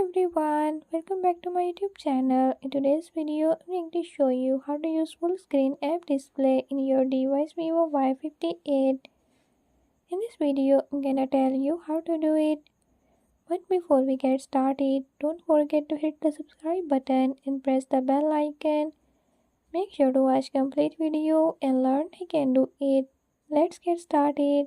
everyone, welcome back to my YouTube channel. In today's video, I'm going to show you how to use full screen app display in your device Vivo Y58. In this video, I'm gonna tell you how to do it. But before we get started, don't forget to hit the subscribe button and press the bell icon. Make sure to watch complete video and learn I can do it. Let's get started.